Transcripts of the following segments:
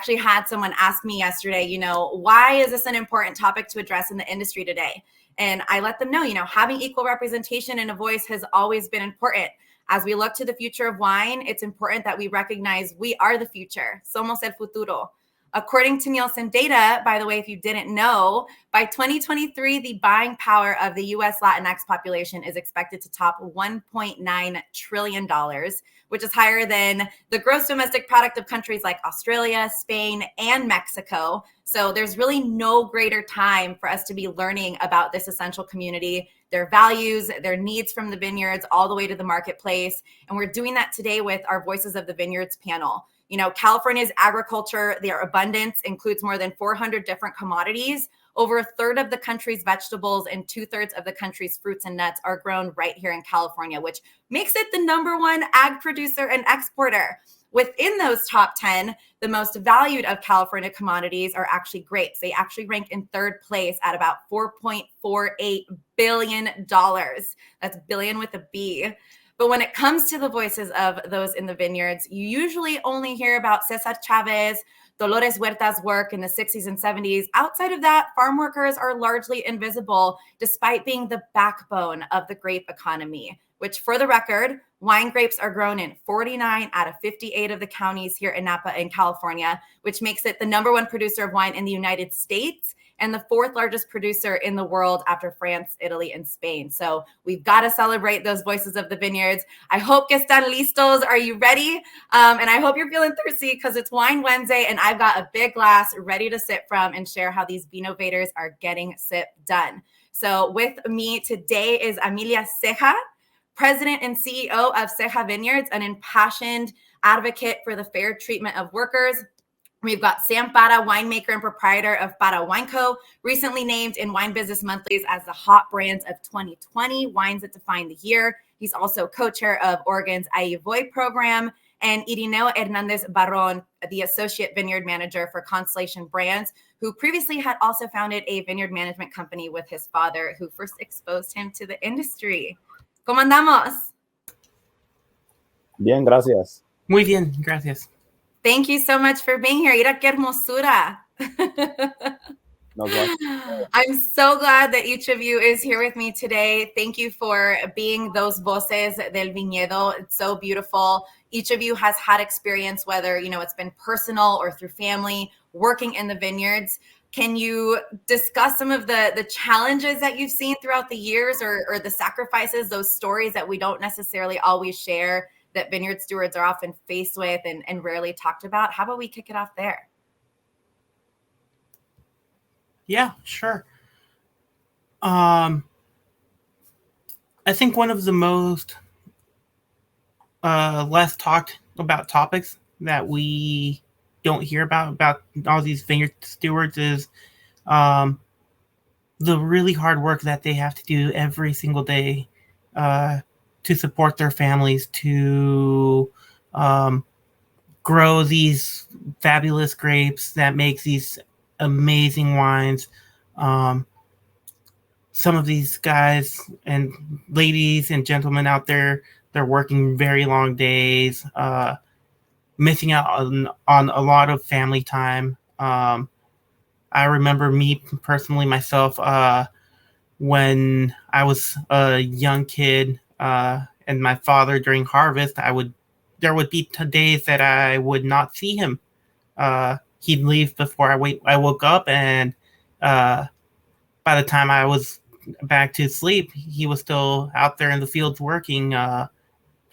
actually had someone ask me yesterday, why is this an important topic to address in the industry today? And I let them know, having equal representation and a voice has always been important. As we look to the future of wine, it's important that we recognize we are the future. Somos el futuro. According to Nielsen data, by the way, if you didn't know, by 2023, the buying power of the U.S. Latinx population is expected to top $1.9 trillion, which is higher than the gross domestic product of countries like Australia, Spain, and Mexico. So there's really no greater time for us to be learning about this essential community, their values, their needs from the vineyards, all the way to the marketplace. And we're doing that today with our Voices of the Vineyards panel. California's agriculture, their abundance includes more than 400 different commodities. Over a third of the country's vegetables and 2/3 of the country's fruits and nuts are grown right here in California, which makes it the #1 ag producer and exporter. Within those top 10, the most valued of California commodities are actually grapes. They actually rank in 3rd place at about $4.48 billion. That's billion with a B. But when it comes to the voices of those in the vineyards, you usually only hear about Cesar Chavez, Dolores Huerta's work in the 60s and 70s. Outside of that, farm workers are largely invisible, despite being the backbone of the grape economy, which, for the record, wine grapes are grown in 49 out of 58 of the counties here in Napa in California, which makes it the #1 producer of wine in the United States and the 4th largest producer in the world after France, Italy, and Spain. So we've got to celebrate those voices of the vineyards. I hope que están listos. Are you ready? And I hope you're feeling thirsty because it's Wine Wednesday and I've got a big glass ready to sip from and share how these Vinovators are getting sip done. So with me today is Amelia Ceja, President and CEO of Ceja Vineyards, an impassioned advocate for the fair treatment of workers. We've got Sam Parra, winemaker and proprietor of Parra Wine Co., recently named in Wine Business Monthlies as the Hot Brands of 2020, wines that define the year. He's also co-chair of Oregon's Voy program, and Irineo Hernandez Barron, the associate vineyard manager for Constellation Brands, who previously had also founded a vineyard management company with his father, who first exposed him to the industry. ¿Cómo andamos? Bien, gracias. Muy bien, gracias. Thank you so much for being here. Mira qué hermosura. I'm so glad that each of you is here with me today. Thank you for being those voces del viñedo. It's so beautiful. Each of you has had experience, whether it's been personal or through family, working in the vineyards. Can you discuss some of the challenges that you've seen throughout the years or the sacrifices, those stories that we don't necessarily always share, that vineyard stewards are often faced with and rarely talked about? How about we kick it off there? Yeah, sure. I think one of the most less talked about topics that we don't hear about all these vineyard stewards is the really hard work that they have to do every single day to support their families, to grow these fabulous grapes that make these amazing wines. Some of these guys and ladies and gentlemen out there, they're working very long days, missing out on a lot of family time. I remember me personally, myself, when I was a young kid, and my father during harvest, there would be days that I would not see him. He'd leave before I woke up, and by the time I was back to sleep, he was still out there in the fields working,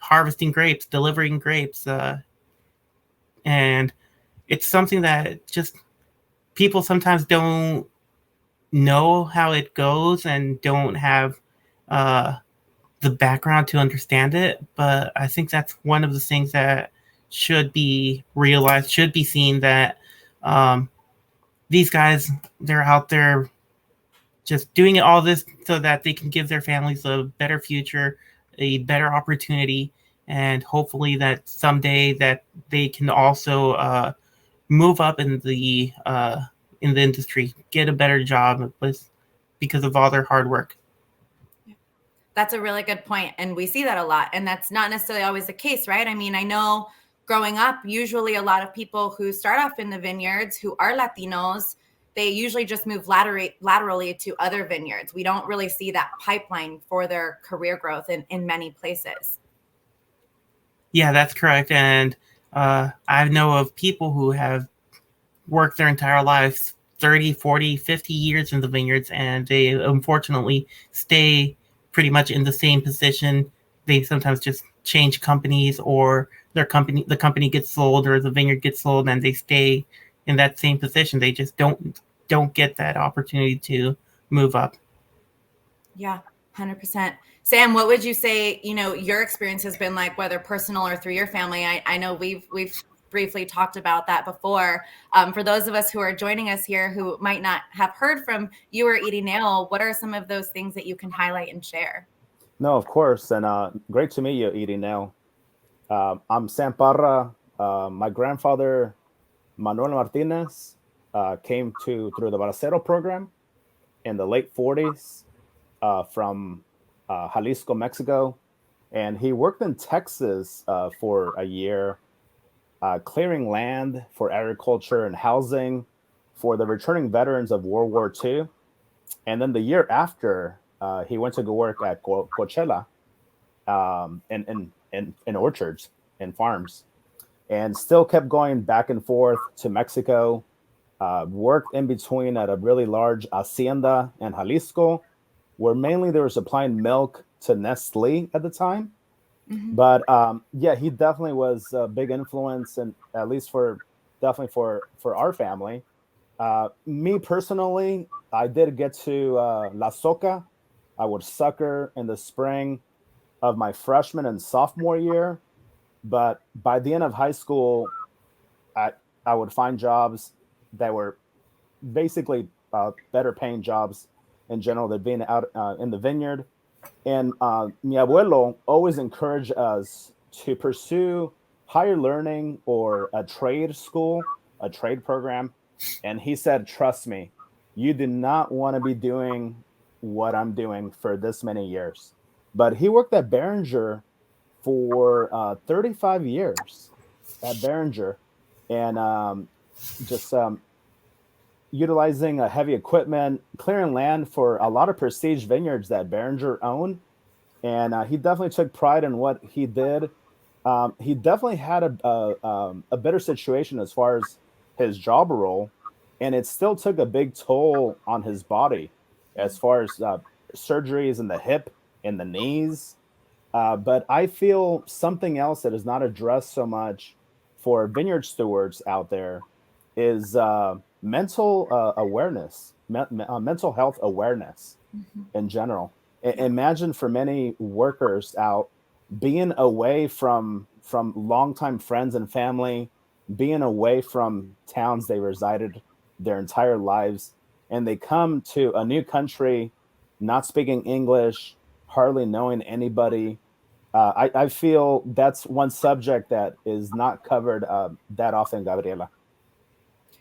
harvesting grapes, delivering grapes, and it's something that just people sometimes don't know how it goes and don't have the background to understand it. But I think that's one of the things that should be realized, should be seen, that these guys, they're out there just doing all this so that they can give their families a better future, a better opportunity, and hopefully that someday that they can also move up in the industry, get a better job because of all their hard work. That's a really good point. And we see that a lot. And that's not necessarily always the case, right? I mean, I know growing up, usually a lot of people who start off in the vineyards who are Latinos, they usually just move laterally to other vineyards. We don't really see that pipeline for their career growth in many places. Yeah, that's correct. And I know of people who have worked their entire lives 30, 40, 50 years in the vineyards, and they unfortunately stay pretty much in the same position. They sometimes just change companies, or the company gets sold, or the vineyard gets sold, and they stay in that same position. They just don't get that opportunity to move up. Yeah, 100%. Sam, what would you say, your experience has been like, whether personal or through your family? I know we've briefly talked about that before. For those of us who are joining us here who might not have heard from you or Irineo, what are some of those things that you can highlight and share? No, of course. And great to meet you, Irineo. I'm Sam Parra. My grandfather, Manuel Martinez, came through the Baracero program in the late 40s from Jalisco, Mexico. And he worked in Texas for a year, clearing land for agriculture and housing for the returning veterans of World War II. And then the year after, he went to go work at Coachella in orchards and farms, and still kept going back and forth to Mexico. Worked in between at a really large hacienda in Jalisco, where mainly they were supplying milk to Nestle at the time. Mm-hmm. But yeah, he definitely was a big influence, and at least for our family. Me personally, I did get to La Soca. I would sucker in the spring of my freshman and sophomore year, but by the end of high school, I would find jobs that were basically better paying jobs in general than being out in the vineyard. And mi abuelo always encouraged us to pursue higher learning or a trade school, a trade program. And he said, trust me, you do not want to be doing what I'm doing for this many years. But he worked at Beringer for 35 years at Beringer, and just utilizing heavy equipment, clearing land for a lot of prestige vineyards that Beringer owned. And he definitely took pride in what he did. He definitely had a better situation as far as his job role, and it still took a big toll on his body as far as surgeries in the hip and the knees. But I feel something else that is not addressed so much for vineyard stewards out there is mental awareness, mental health awareness in general. Imagine for many workers out being away from longtime friends and family, being away from towns they resided their entire lives, and they come to a new country, not speaking English, hardly knowing anybody. I feel that's one subject that is not covered that often, Gabriela.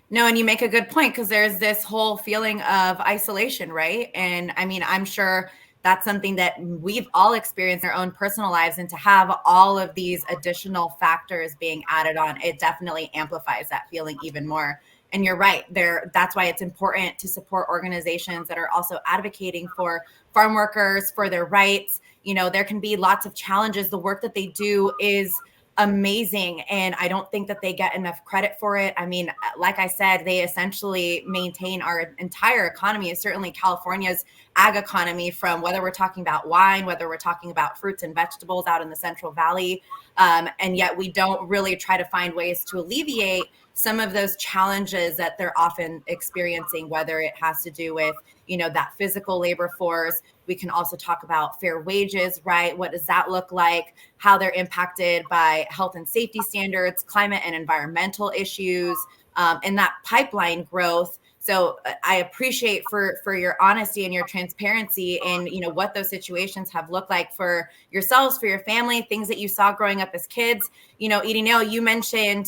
No, and you make a good point, because there's this whole feeling of isolation, right? And I mean, I'm sure that's something that we've all experienced in our own personal lives, and to have all of these additional factors being added on, it definitely amplifies that feeling even more. And you're right there. That's why it's important to support organizations that are also advocating for farm workers, for their rights. There can be lots of challenges. The work that they do is amazing, and I don't think that they get enough credit for it. I mean, like I said, they essentially maintain our entire economy, is certainly California's ag economy, from whether we're talking about wine, whether we're talking about fruits and vegetables out in the Central Valley. And yet we don't really try to find ways to alleviate some of those challenges that they're often experiencing, whether it has to do with, that physical labor force. We can also talk about fair wages, right? What does that look like? How they're impacted by health and safety standards, climate and environmental issues, and that pipeline growth. So I appreciate for your honesty and your transparency in, what those situations have looked like for yourselves, for your family, things that you saw growing up as kids. Irineo, you mentioned,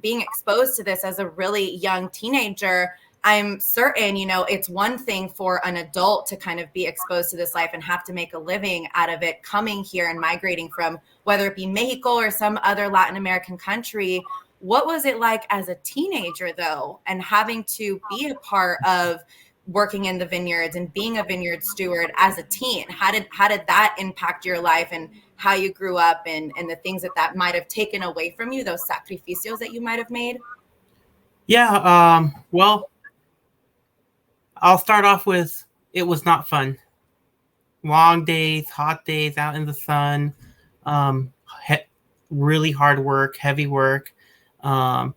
being exposed to this as a really young teenager. I'm certain, it's one thing for an adult to kind of be exposed to this life and have to make a living out of it, coming here and migrating from whether it be Mexico or some other Latin American country. What was it like as a teenager, though, and having to be a part of working in the vineyards and being a vineyard steward as a teen? How did that impact your life and how you grew up and the things that might have taken away from you, those sacrificios that you might have made? Yeah, well, I'll start off with, it was not fun. Long days, hot days out in the sun, really hard work, heavy work. But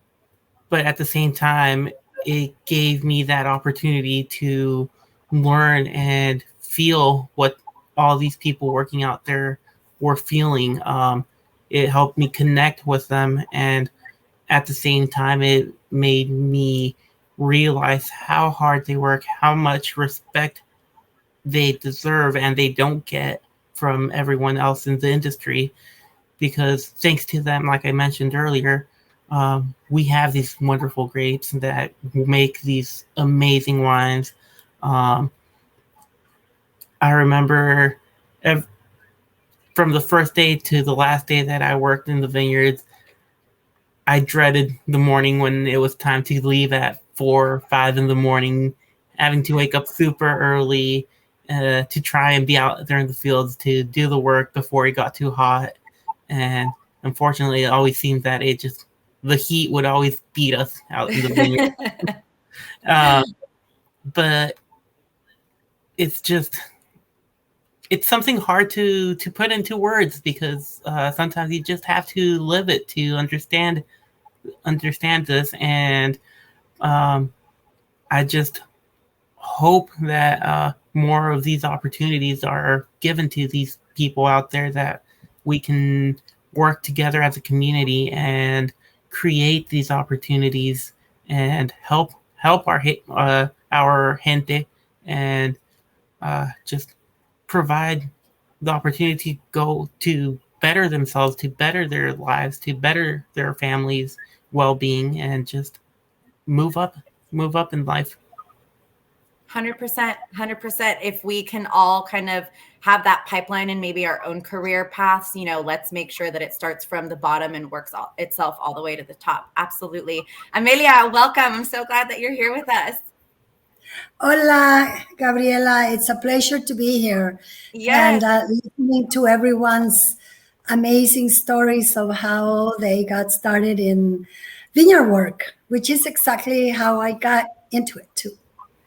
at the same time, it gave me that opportunity to learn and feel what all these people working out there were feeling. It helped me connect with them, and at the same time, it made me realize how hard they work, how much respect they deserve and they don't get from everyone else in the industry. Because thanks to them, like I mentioned earlier, we have these wonderful grapes that make these amazing wines. I remember from the first day to the last day that I worked in the vineyards, I dreaded the morning when it was time to leave at 4 or 5 in the morning, having to wake up super early to try and be out there in the fields to do the work before it got too hot. And unfortunately, it always seemed that the heat would always beat us out in the vineyard. But it's something hard to put into words, because sometimes you just have to live it to understand this. And I just hope that more of these opportunities are given to these people out there, that we can work together as a community and create these opportunities and help our gente, and just provide the opportunity to go to better themselves, to better their lives, to better their families' well-being, and just move up in life. 100%. If we can all kind of have that pipeline and maybe our own career paths, let's make sure that it starts from the bottom and works itself all the way to the top. Absolutely. Amelia, welcome. I'm so glad that you're here with us. Hola, Gabriela. It's a pleasure to be here. Yes. And listening to everyone's amazing stories of how they got started in vineyard work, which is exactly how I got into it too.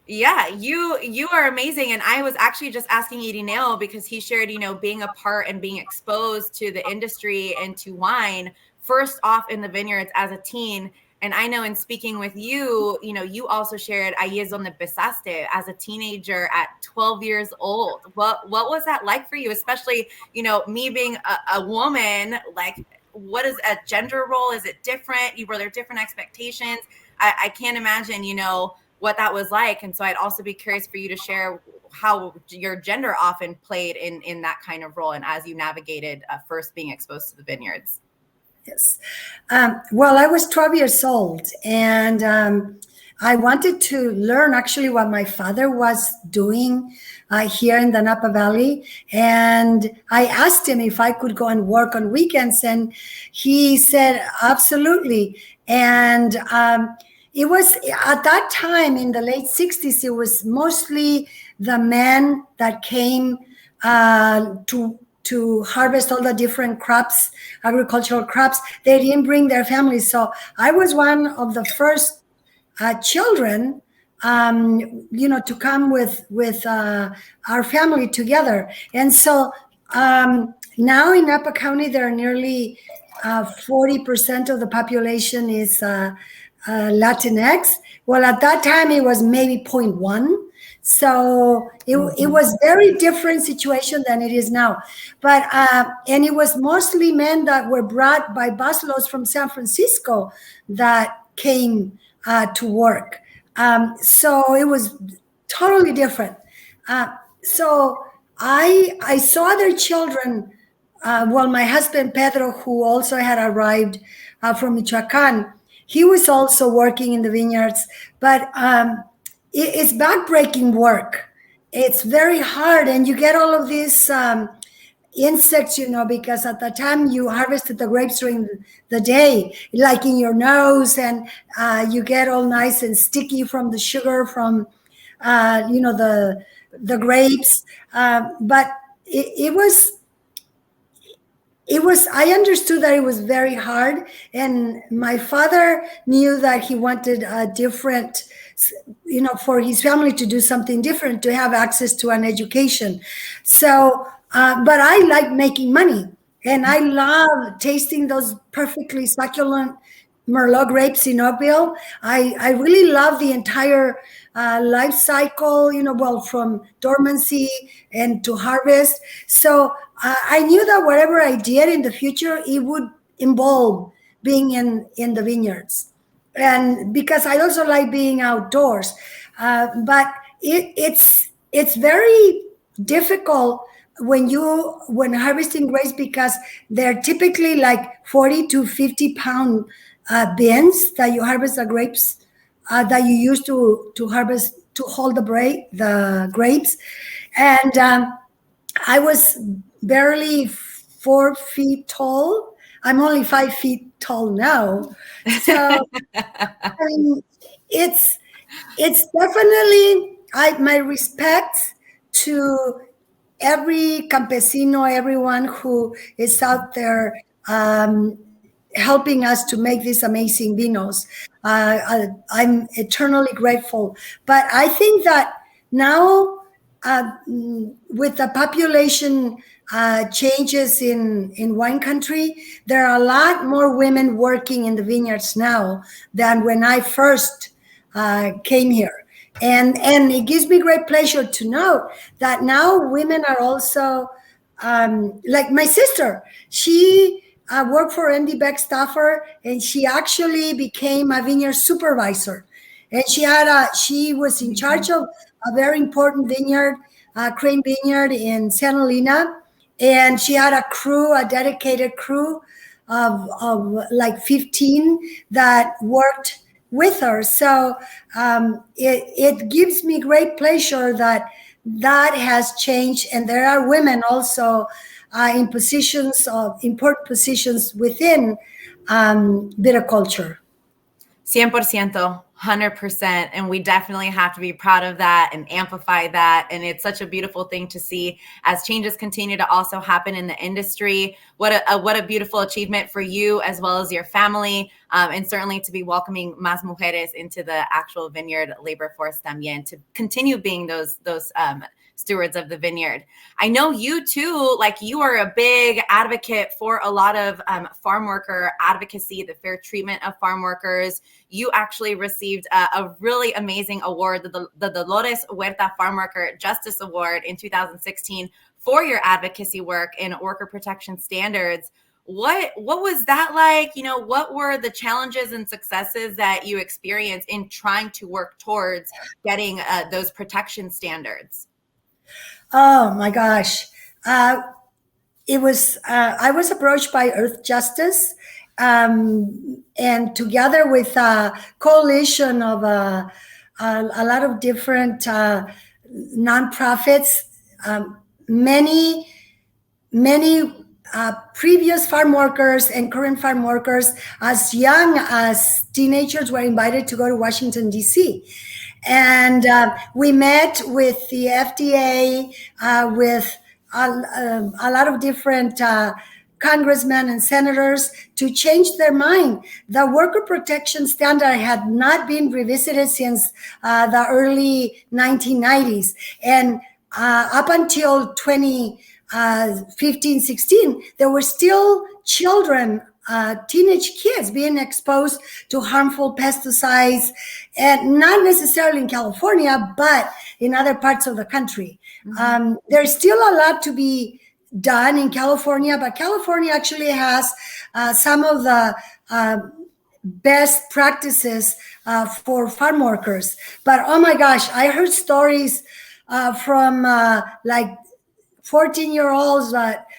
Yeah, you are amazing. And I was actually just asking Irineo, because he shared, being a part and being exposed to the industry and to wine first off in the vineyards as a teen. And I know in speaking with you, you also shared ahí es donde empezaste as a teenager at 12 years old. What was that like for you? Especially, me being a woman, like, what is a gender role? Is it different? Were there different expectations? I can't imagine, what that was like. And so I'd also be curious for you to share how your gender often played in that kind of role, and as you navigated first being exposed to the vineyards. Yes. Well, I was 12 years old, and I wanted to learn actually what my father was doing here in the Napa Valley. And I asked him if I could go and work on weekends, and he said, absolutely. And it was at that time in the late 60s, it was mostly the men that came to harvest all the different crops, agricultural crops. They didn't bring their families. So I was one of the first children, to come with our family together. And so now in Napa County, there are nearly 40% of the population is Latinx. Well, at that time, it was maybe 0.1. So it was very different situation than it is now. But and it was mostly men that were brought by busloads from San Francisco that came to work. So it was totally different. So I saw their children. Well, my husband Pedro, who also had arrived from Michoacan, he was also working in the vineyards, but it's backbreaking work. It's very hard, and you get all of these insects, because at the time you harvested the grapes during the day, like in your nose, and you get all nice and sticky from the sugar from, the grapes. But it was, I understood that it was very hard. And my father knew that he wanted a different, for his family to do something different, to have access to an education. So, but I like making money, and I love tasting those perfectly succulent Merlot grapes in Oakville. I really love the entire life cycle, from dormancy and to harvest. So I knew that whatever I did in the future, it would involve being in the vineyards. And because I also like being outdoors. But it's very difficult when harvesting grapes, because they're typically like 40 to 50 pound bins that you harvest the grapes, that you use to harvest, to hold the grapes. And I was barely 4 feet tall. I'm only 5 feet tall now. So I mean, it's definitely, my respect to every campesino, everyone who is out there helping us to make these amazing vinos. I'm eternally grateful. But I think that now, with the population changes in wine country, there are a lot more women working in the vineyards now than when I first came here. And it gives me great pleasure to know that now women are also, like my sister, she worked for MD Beck Stauffer, and she actually became a vineyard supervisor. And she was in charge of a very important vineyard, Crane Vineyard in Santa Elena. And she had a dedicated crew of like 15 that worked with her. So it gives me great pleasure that has changed, and there are women also in important positions within viticulture. 100%, 100%. And we definitely have to be proud of that and amplify that. And it's such a beautiful thing to see as changes continue to also happen in the industry. What a beautiful achievement for you as well as your family. And certainly to be welcoming más mujeres into the actual vineyard labor force también, to continue being those stewards of the vineyard. I know you too, like you are a big advocate for a lot of farm worker advocacy, the fair treatment of farm workers. You actually received a really amazing award, the Dolores Huerta Farm Worker Justice Award in 2016 for your advocacy work in worker protection standards. What was that like? What were the challenges and successes that you experienced in trying to work towards getting those protection standards? Oh my gosh. It was, I was approached by Earth Justice, and together with a coalition of a lot of different nonprofits, many previous farm workers and current farm workers as young as teenagers were invited to go to Washington, D.C. And we met with the FDA, with a lot of different congressmen and senators to change their mind. The worker protection standard had not been revisited since the early 1990s. And up until 2015, 16, there were still children, teenage kids being exposed to harmful pesticides, and not necessarily in California, but in other parts of the country. Mm-hmm. There's still a lot to be done in California, but California actually has some of the best practices for farm workers. But oh my gosh, I heard stories from like 14-year-olds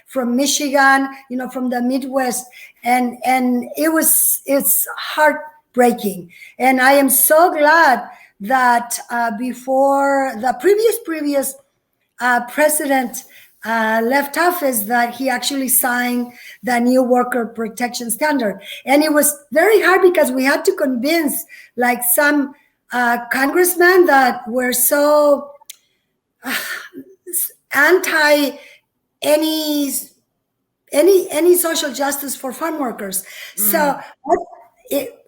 from Michigan, from the Midwest, and it's breaking. And I am so glad that before the previous president left office, that he actually signed the new worker protection standard. And it was very hard because we had to convince like some congressmen that were so anti any social justice for farm workers. So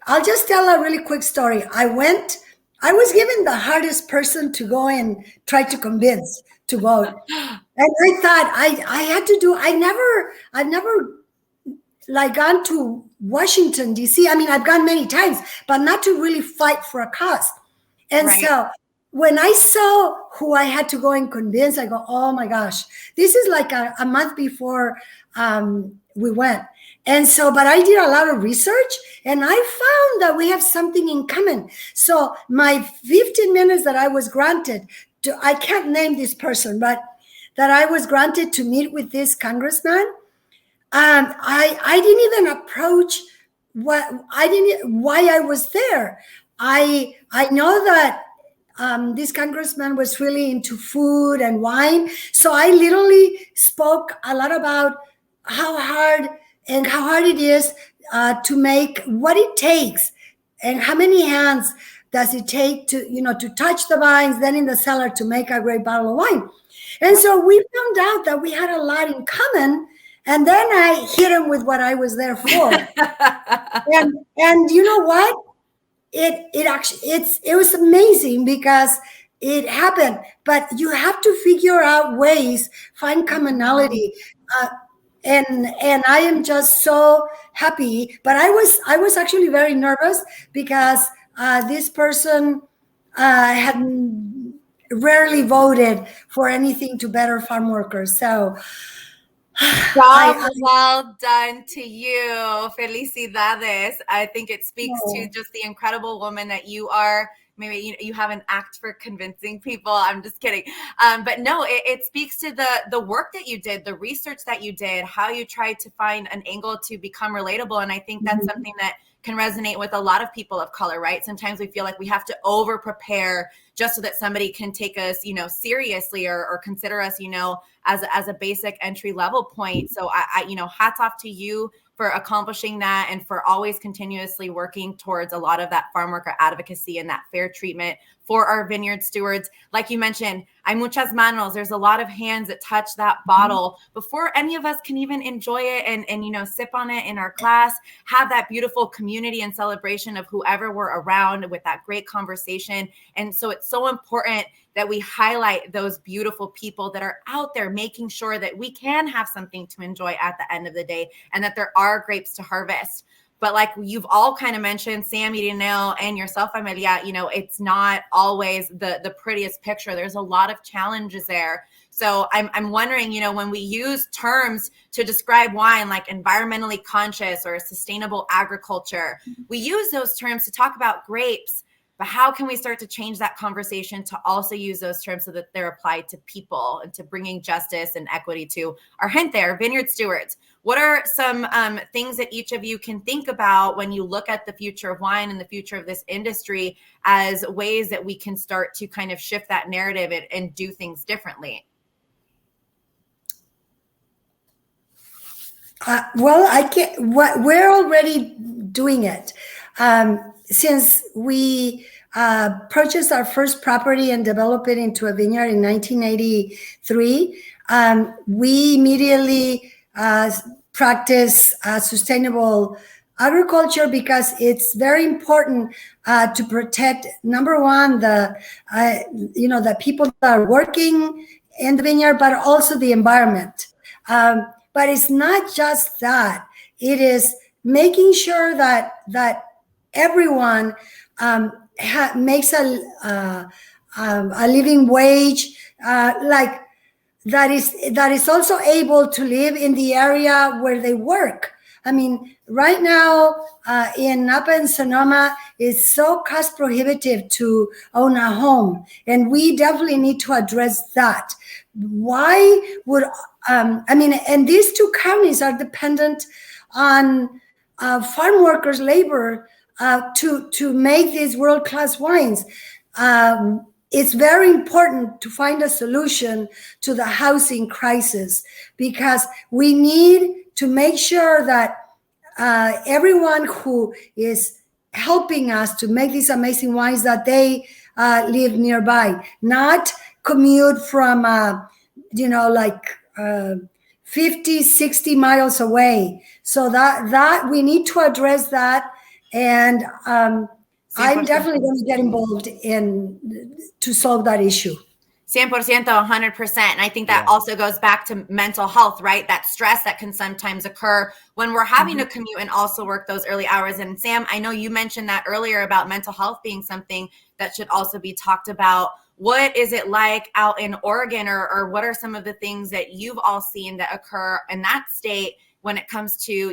I'll just tell a really quick story. I was given the hardest person to go and try to convince to vote. And I thought I had to do, I've never like gone to Washington, DC. I mean, I've gone many times, but not to really fight for a cause. And so when I saw who I had to go and convince, I go, oh my gosh, this is like a month before we went. And so, but I did a lot of research and I found that we have something in common. So my 15 minutes that I was granted to, I can't name this person, but that I was granted to meet with this congressman, I didn't even approach why I was there. I know that this congressman was really into food and wine. So I literally spoke a lot about how hard it is to make what it takes and how many hands does it take to touch the vines, then in the cellar to make a great bottle of wine. And so we found out that we had a lot in common. And then I hit him with what I was there for. and you know what? It was amazing because it happened, but you have to figure out ways, find commonality. And I am just so happy, but I was actually very nervous because this person had rarely voted for anything to better farm workers. So well done to you. Felicidades. I think it speaks to just the incredible woman that you are. Maybe you have an act for convincing people. I'm just kidding. But no, it speaks to the work that you did, the research that you did, how you tried to find an angle to become relatable. And I think that's something that can resonate with a lot of people of color, right? Sometimes we feel like we have to over prepare just so that somebody can take us, seriously or consider us, as a basic entry level point. So I hats off to you for accomplishing that and for always continuously working towards a lot of that farm worker advocacy and that fair treatment for our vineyard stewards. Like you mentioned, hay muchas manos. There's a lot of hands that touch that bottle before any of us can even enjoy it and sip on it in our glass, have that beautiful community and celebration of whoever we're around with that great conversation. And so it's so important that we highlight those beautiful people that are out there making sure that we can have something to enjoy at the end of the day and that there are grapes to harvest. But like you've all kind of mentioned, Sam, Irineo, and yourself, Amelia, it's not always the prettiest picture. There's a lot of challenges there. So I'm wondering, when we use terms to describe wine like environmentally conscious or sustainable agriculture, we use those terms to talk about grapes. But how can we start to change that conversation to also use those terms so that they're applied to people and to bringing justice and equity to our gente, our vineyard stewards? What are some things that each of you can think about when you look at the future of wine and the future of this industry as ways that we can start to kind of shift that narrative and do things differently? We're already doing it. Since we purchased our first property and developed it into a vineyard in 1983, we immediately practice sustainable agriculture because it's very important to protect, number one, the people that are working in the vineyard, but also the environment. But it's not just that; it is making sure that everyone makes a living wage, like that is also able to live in the area where they work. I mean, right now in Napa and Sonoma, it's so cost prohibitive to own a home, and we definitely need to address that. Why would and these two counties are dependent on farm workers' labor to make these world-class wines. It's very important to find a solution to the housing crisis, because we need to make sure that everyone who is helping us to make these amazing wines, that they live nearby, not commute from, 50, 60 miles away. So that we need to address that. And I'm definitely going to get involved to solve that issue. 100%, 100%. And I think that also goes back to mental health, right? That stress that can sometimes occur when we're having to commute and also work those early hours. And Sam, I know you mentioned that earlier about mental health being something that should also be talked about. What is it like out in Oregon, or what are some of the things that you've all seen that occur in that state when it comes to,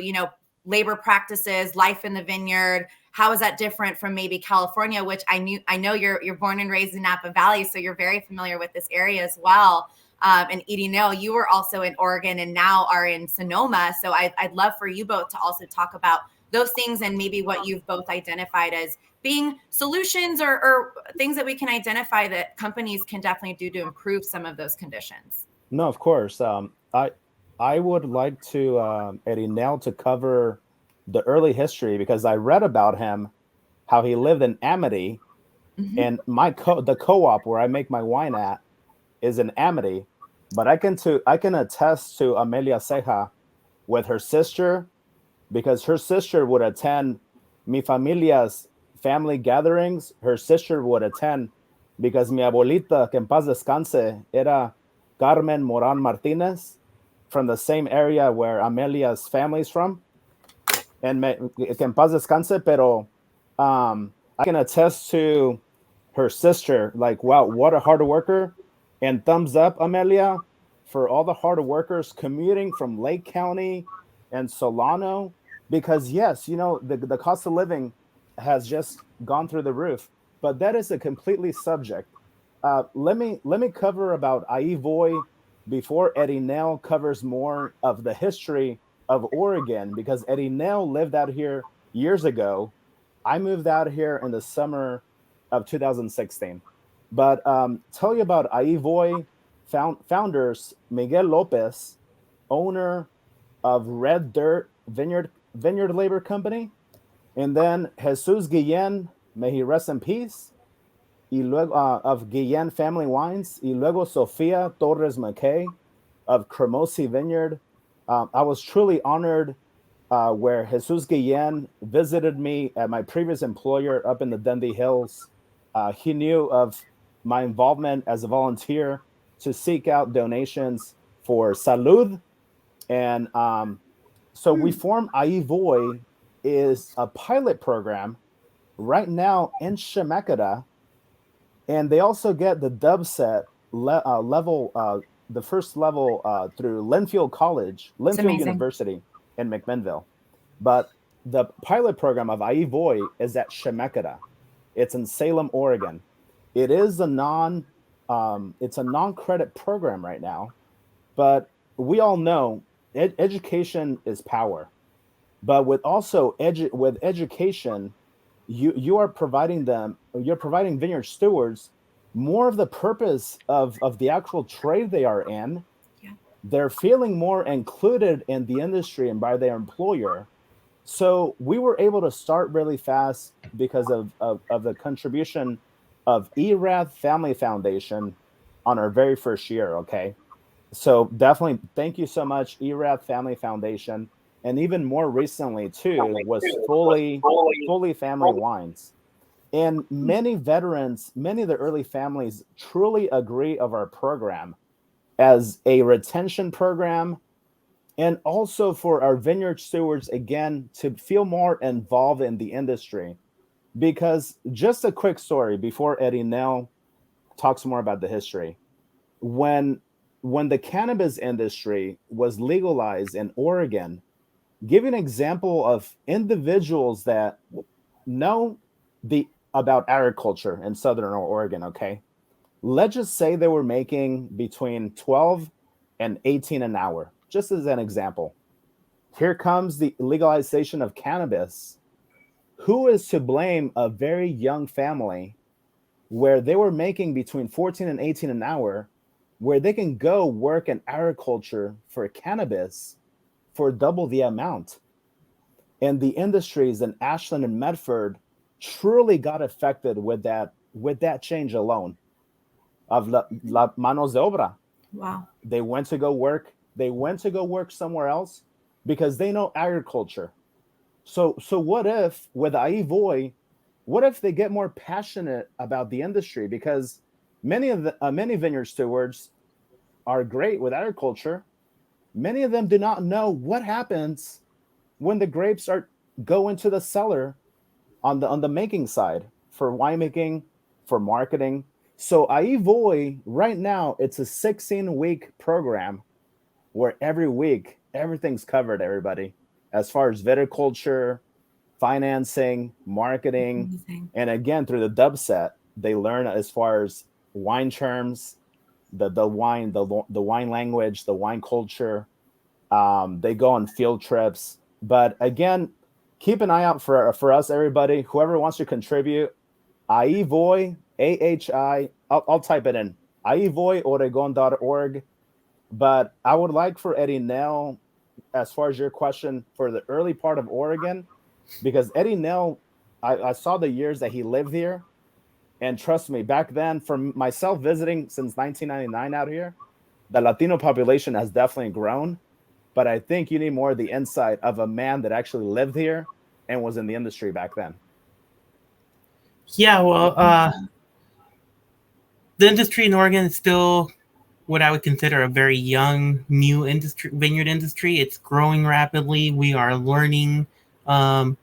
labor practices, life in the vineyard? How is that different from maybe California, which I know you're born and raised in Napa Valley, so you're very familiar with this area as well. And Irineo, you were also in Oregon and now are in Sonoma. So I'd love for you both to also talk about those things and maybe what you've both identified as being solutions or things that we can identify that companies can definitely do to improve some of those conditions. No, of course. I would like to Irineo to cover the early history, because I read about him, how he lived in Amity, and the co-op where I make my wine at is in Amity. But I can attest to Amelia Ceja with her sister, because her sister would attend mi familia's family gatherings. Her sister would attend because mi abuelita, que en paz descanse, era Carmen Moran Martinez, from the same area where Amelia's family is from. And que en paz descanse, pero I can attest to her sister, like, wow, what a hard worker. And thumbs up, Amelia, for all the hard workers commuting from Lake County and Solano, because yes, the cost of living has just gone through the roof. But that is a completely subject. Let me cover about Aivoy before Irineo covers more of the history of Oregon, because Irineo lived out here years ago. I moved out here in the summer of 2016. But tell you about Aivoy founders, Miguel Lopez, owner of Red Dirt Vineyard Labor Company, and then Jesus Guillen, may he rest in peace, y luego, of Guillen Family Wines, y luego Sofia Torres McKay of Cremosi Vineyard. I was truly honored where Jesus Guillen visited me at my previous employer up in the Dundee Hills. He knew of my involvement as a volunteer to seek out donations for Salud. And so we formed Aivoy, is a pilot program right now in Chemeketa. And they also get the dub set level, the first level through Linfield University in McMinnville. But the pilot program of Aivoy is at Chemeketa. It's in Salem, Oregon. It is a non-credit program right now, but we all know education is power. But with education, you're providing vineyard stewards more of the purpose of the actual trade they are in. Yeah. They're feeling more included in the industry and by their employer. So we were able to start really fast because of the contribution of ERAD Family Foundation on our very first year. Okay. So definitely thank you so much, ERAD Family Foundation. And even more recently too was fully family wines. And many veterans, many of the early families truly agree of our program as a retention program, and also for our vineyard stewards, again, to feel more involved in the industry. Because just a quick story before Irineo talks more about the history. When the cannabis industry was legalized in Oregon, give an example of individuals that know about agriculture in Southern Oregon, okay? Let's just say they were making between 12 and 18 an hour, just as an example. Here comes the legalization of cannabis. who is to blame a very young family where they were making between 14 and 18 an hour, where they can go work in agriculture for cannabis for double the amount? And the industries in Ashland and Medford truly got affected with that change alone of la manos de obra. Wow. They went to go work. They went to go work somewhere else because they know agriculture. So what if with Aivoy, what if they get more passionate about the industry? Because many vineyard stewards are great with agriculture. Many of them do not know what happens when the grapes go into the cellar on the making side for winemaking, for marketing. So Aivoy right now, it's a 16-week program where every week everything's covered, everybody, as far as viticulture, financing, marketing. Amazing. And again, through the dub set, they learn as far as wine terms, the wine language, the wine culture. They go on field trips. But again, keep an eye out for us, everybody. Whoever wants to contribute, Aivoy, AHI, I'll type it in, aivoyoregon.org. But I would like for Irineo, as far as your question, for the early part of Oregon, because Irineo, I saw the years that he lived here. And trust me, back then, for myself visiting since 1999 out here, the Latino population has definitely grown. But I think you need more of the insight of a man that actually lived here and was in the industry back then. Yeah, well, the industry in Oregon is still what I would consider a very young, new industry, vineyard industry. It's growing rapidly. We are learning. In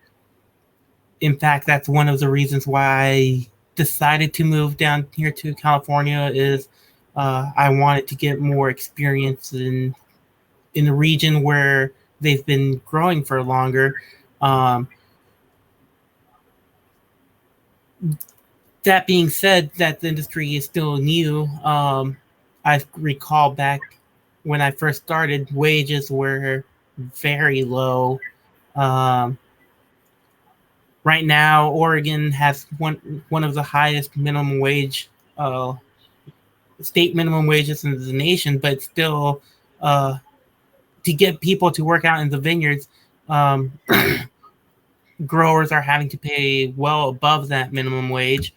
fact, that's one of the reasons why I decided to move down here to California is I wanted to get more experience in the region where they've been growing for longer. That being said, that the industry is still new. I recall back when I first started, wages were very low. Right now, Oregon has one of the highest minimum wage, state minimum wages in the nation, but still, to get people to work out in the vineyards, growers are having to pay well above that minimum wage.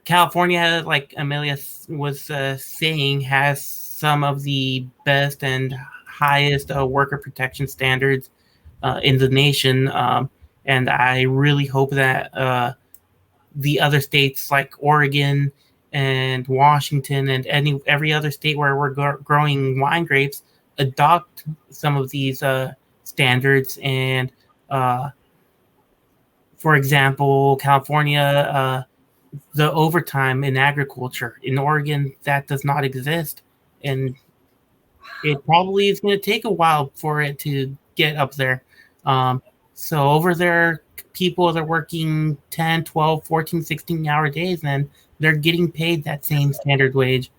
California, like Amelia was saying, has some of the best and highest worker protection standards in the nation. And I really hope that the other states like Oregon and Washington and every other state where we're growing wine grapes adopt some of these standards. And for example, California, the overtime in agriculture. In Oregon, that does not exist. And it probably is going to take a while for it to get up there. So over there, people that are working 10, 12, 14, 16-hour days, and they're getting paid that same standard wage.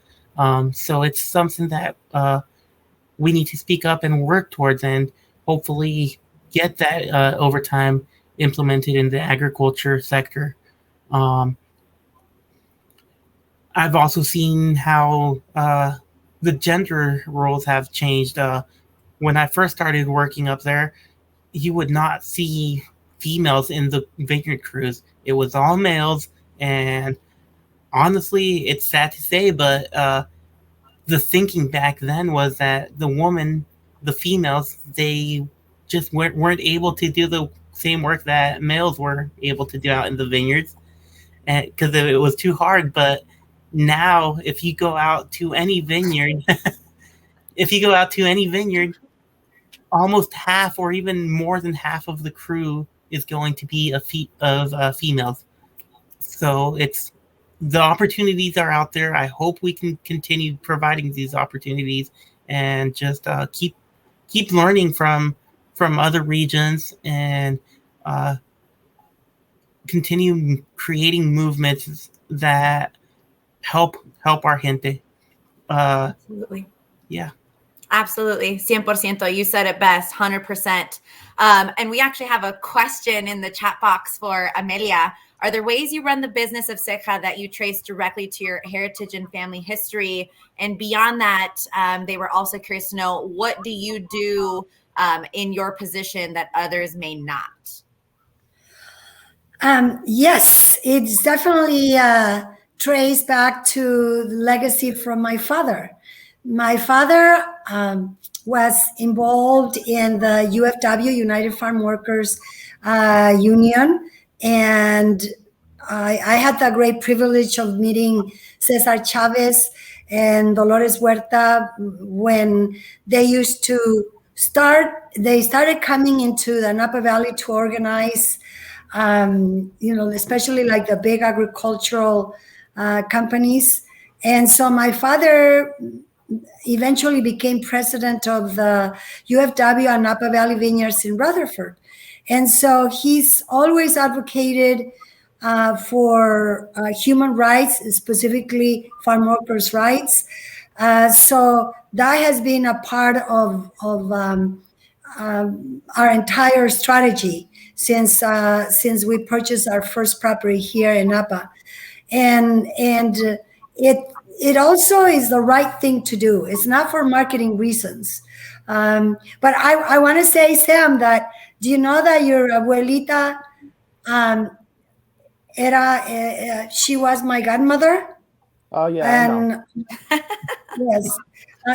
So it's something that we need to speak up and work towards and hopefully get that overtime implemented in the agriculture sector. I've also seen how the gender roles have changed. When I first started working up there, you would not see females in the vineyard crews. It was all males, and honestly, it's sad to say, but the thinking back then was that the females, they just weren't able to do the same work that males were able to do out in the vineyards, because it was too hard. But now, if you go out to any vineyard, almost half or even more than half of the crew is going to be females. So the opportunities are out there. I hope we can continue providing these opportunities and just keep learning from other regions and continue creating movements that help our gente. Absolutely. Yeah. Absolutely. 100%. You said it best, 100%. And we actually have a question in the chat box for Amelia. Are there ways you run the business of Ceja that you trace directly to your heritage and family history? And beyond that, they were also curious to know, what do you do in your position that others may not? Yes, it's definitely traced back to the legacy from my father. My father was involved in the UFW, United Farm Workers Union, and I had the great privilege of meeting Cesar Chavez and Dolores Huerta when they used to they started coming into the Napa Valley to organize, especially like the big agricultural companies. And so my father eventually became president of the UFW and Napa Valley Vineyards in Rutherford. And so he's always advocated for human rights, specifically farm workers' rights. So that has been a part of our entire strategy since we purchased our first property here in Napa. And it also is the right thing to do. It's not for marketing reasons. But I want to say, Sam, that do you know that your abuelita, she was my godmother? Oh, yeah. And yes.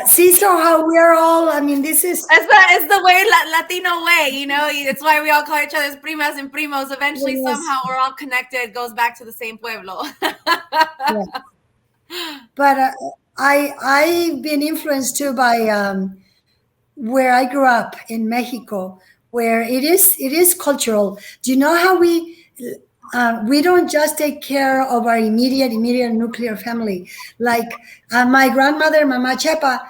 See, so how we're all, I mean, this is... It's the way, Latino way, it's why we all call each other primas and primos. Eventually, yes. Somehow we're all connected. It goes back to the same pueblo. Yes. But I've been influenced too by where I grew up in Mexico, where it is cultural. Do you know how we don't just take care of our immediate nuclear family? Like my grandmother, Mama Chepa,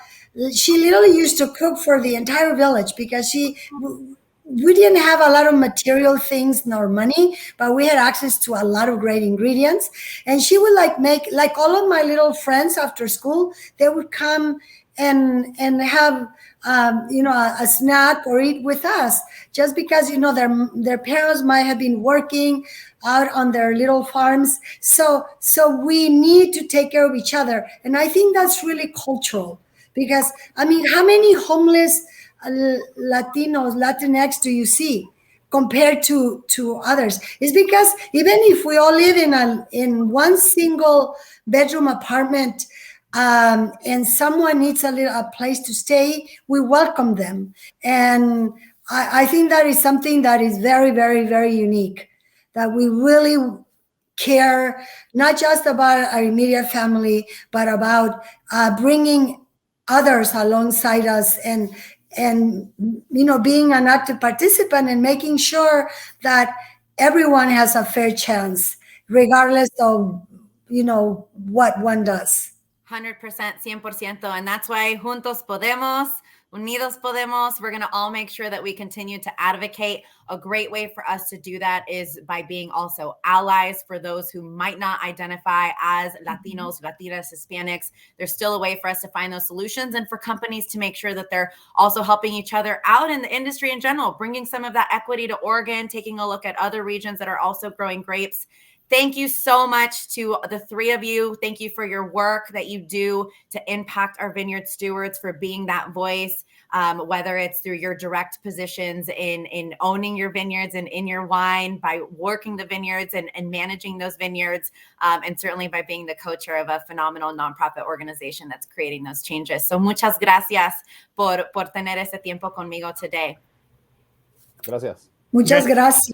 she literally used to cook for the entire village because we didn't have a lot of material things nor money, but we had access to a lot of great ingredients. And she would make all of my little friends after school, they would come and have a snack or eat with us, just because their parents might have been working out on their little farms. So we need to take care of each other. And I think that's really cultural, because I mean, how many homeless Latinos, Latinx do you see compared to others? It's because even if we all live in one single bedroom apartment, and someone needs a place to stay, we welcome them. And I think that is something that is very, very, very unique, that we really care not just about our immediate family, but about bringing others alongside us and being an active participant and making sure that everyone has a fair chance, regardless of what one does. 100%, 100%. And that's why Juntos Podemos, Unidos Podemos, we're going to all make sure that we continue to advocate. A great way for us to do that is by being also allies for those who might not identify as Latinos, Latinas, Hispanics. There's still a way for us to find those solutions, and for companies to make sure that they're also helping each other out in the industry in general, bringing some of that equity to Oregon, taking a look at other regions that are also growing grapes. Thank you so much to the three of you. Thank you for your work that you do to impact our vineyard stewards, for being that voice, whether it's through your direct positions in owning your vineyards and in your wine, by working the vineyards and managing those vineyards, and certainly by being the co-chair of a phenomenal nonprofit organization that's creating those changes. So muchas gracias por tener ese tiempo conmigo today. Gracias. Muchas gracias.